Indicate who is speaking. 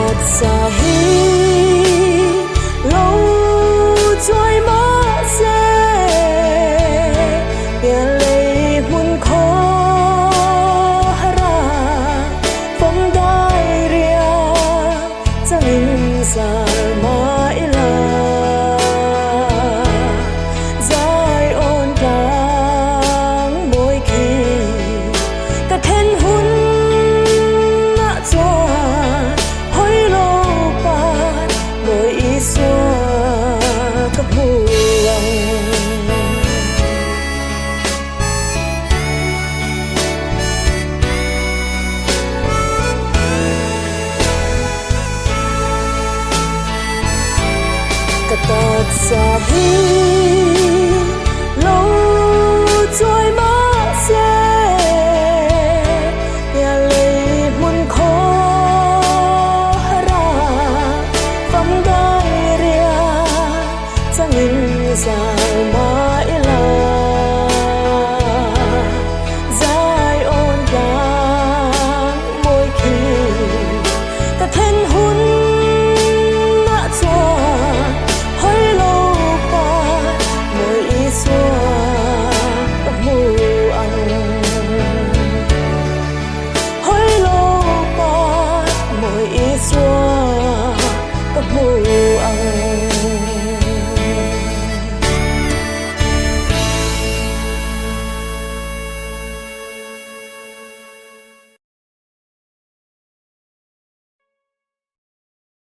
Speaker 1: tạt xa hi lâu trôi mất xe bia lấy muôn khó ra phong đai ria chẳng in xa mãi là dài ôn càng mỗi khi cả khen hun nã cho hối lô pa mỗi ý xóa các buồn cả tạt xa hi